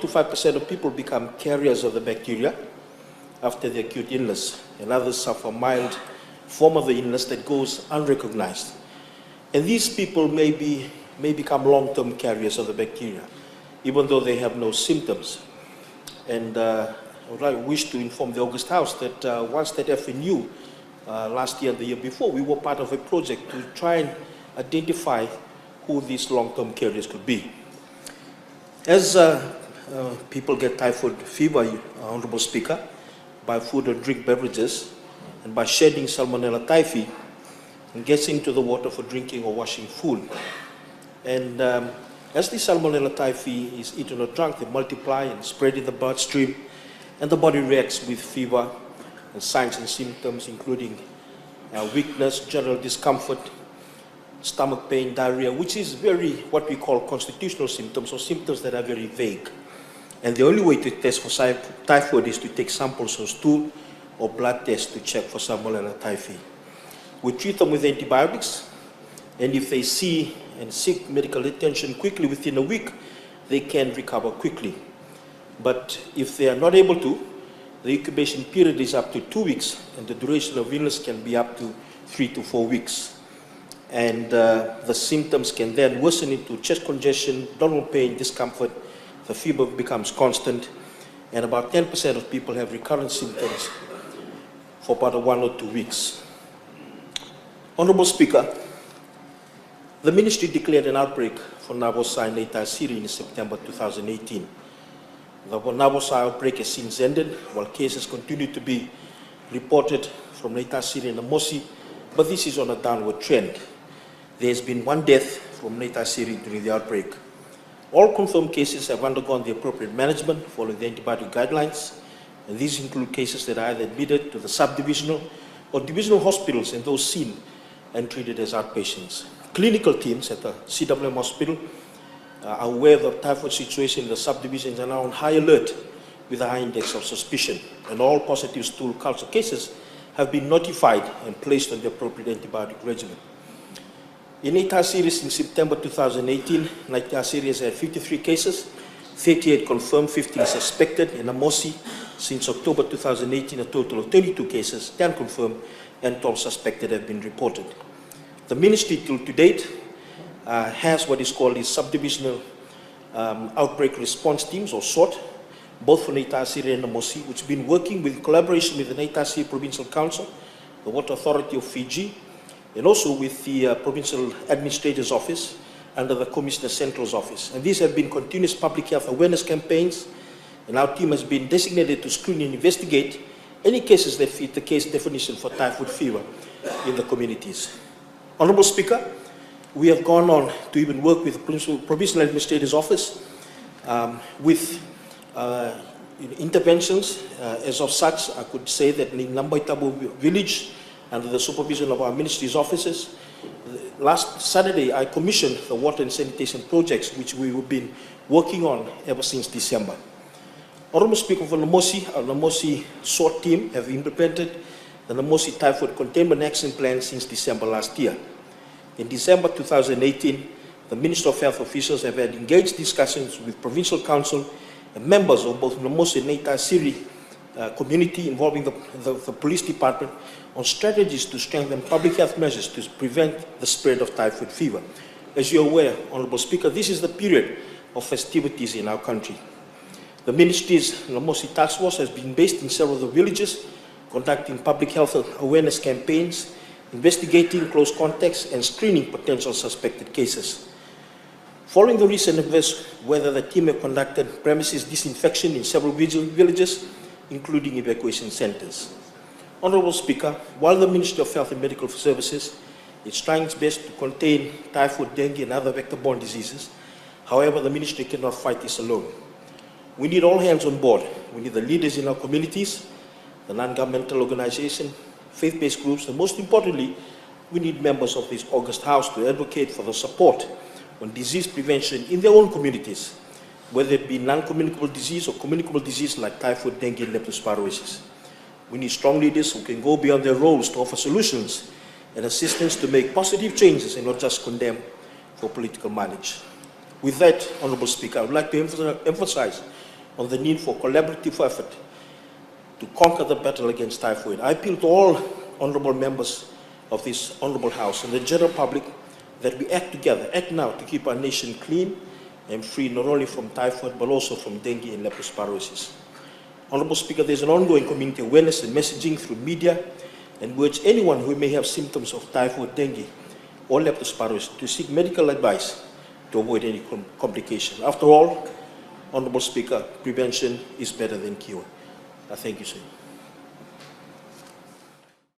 to 5% of people become carriers of the bacteria after the acute illness, and others suffer a mild form of the illness that goes unrecognized. And these people may become long-term carriers of the bacteria, even though they have no symptoms. And I wish to inform the August House that once that FNU, last year and the year before, we were part of a project to try and identify who these long-term carriers could be. As people get typhoid fever, Honorable Speaker, by food or drink beverages, and by shedding Salmonella typhi, and gets into the water for drinking or washing food. And as the Salmonella typhi is eaten or drunk, they multiply and spread in the bloodstream, and the body reacts with fever and signs and symptoms, including weakness, general discomfort, stomach pain, diarrhea, which is what we call constitutional symptoms, or symptoms that are very vague. And the only way to test for typhoid is to take samples of stool or blood tests to check for Salmonella typhi. We treat them with antibiotics, and if they see and seek medical attention quickly within a week, they can recover quickly. But if they are not able to, the incubation period is up to 2 weeks, and the duration of illness can be up to 3 to 4 weeks. And the symptoms can then worsen into chest congestion, abdominal pain, discomfort. The fever becomes constant, and about 10% of people have recurrent symptoms for about 1 or 2 weeks. Honorable Speaker, the Ministry declared an outbreak for Nabosa in Leyte Assyria in September 2018. The Nabosa outbreak has since ended, while cases continue to be reported from Leyte Assyria and Namosi, but this is on a downward trend. There has been 1 death from Leyte Assyria during the outbreak. All confirmed cases have undergone the appropriate management following the antibiotic guidelines, and these include cases that are either admitted to the subdivisional or divisional hospitals and those seen and treated as outpatients. Clinical teams at the CWM hospital are aware of the typhoid situation in the subdivisions and are on high alert with a high index of suspicion, and all positive stool culture cases have been notified and placed on the appropriate antibiotic regimen. In Leyte Assyria in September 2018, Leyte Assyria has had 53 cases, 38 confirmed, 15 suspected. In Namosi, since October 2018, a total of 32 cases, 10 confirmed, and 12 suspected have been reported. The Ministry, till to date, has what is called the subdivisional outbreak response teams, or SORT, both for Leyte Assyria and Namosi, which have been working with collaboration with the Leyte Assyria Provincial Council, the Water Authority of Fiji, and also with the Provincial Administrator's Office under the Commissioner Central's Office. And these have been continuous public health awareness campaigns, and our team has been designated to screen and investigate any cases that fit the case definition for typhoid fever in the communities. Honorable Speaker, we have gone on to even work with the Provincial Administrator's Office with interventions. As of such, I could say that in Lambaitabu village, under the supervision of our ministry's offices, last Saturday I commissioned the water and sanitation projects which we have been working on ever since December. Honorable Speaker, for Namosi, our Namosi SORT team have implemented the Namosi Typhoid Containment Action Plan since December last year. In December 2018, the Ministry of Health officials have had engaged discussions with Provincial Council and members of both Namosi and Leyte Assyria community involving the police department on strategies to strengthen public health measures to prevent the spread of typhoid fever. As you're aware, Honorable Speaker, this is the period of festivities in our country. The Ministry's Namosi Task Force has been based in several of the villages, conducting public health awareness campaigns, investigating close contacts, and screening potential suspected cases. Following the recent events, whether the team have conducted premises disinfection in several villages, including evacuation centers. Honorable Speaker, while the Ministry of Health and Medical Services is trying its best to contain typhoid, dengue, and other vector-borne diseases, however, the Ministry cannot fight this alone. We need all hands on board. We need the leaders in our communities, the non-governmental organizations, faith-based groups, and most importantly, we need members of this August House to advocate for the support on disease prevention in their own communities, whether it be non-communicable disease or communicable disease like typhoid, dengue, and leptospirosis. We need strong leaders who can go beyond their roles to offer solutions and assistance to make positive changes and not just condemn for political mileage. With that, Honorable Speaker, I would like to emphasize on the need for collaborative effort to conquer the battle against typhoid. I appeal to all honorable members of this honorable House and the general public that we act together, act now to keep our nation clean and free not only from typhoid but also from dengue and leptospirosis. Honorable Speaker, there's an ongoing community awareness and messaging through media, and we urge anyone who may have symptoms of typhoid, dengue or leptospirosis to seek medical advice to avoid any complication. After all, Honorable Speaker, prevention is better than cure. Thank you, sir.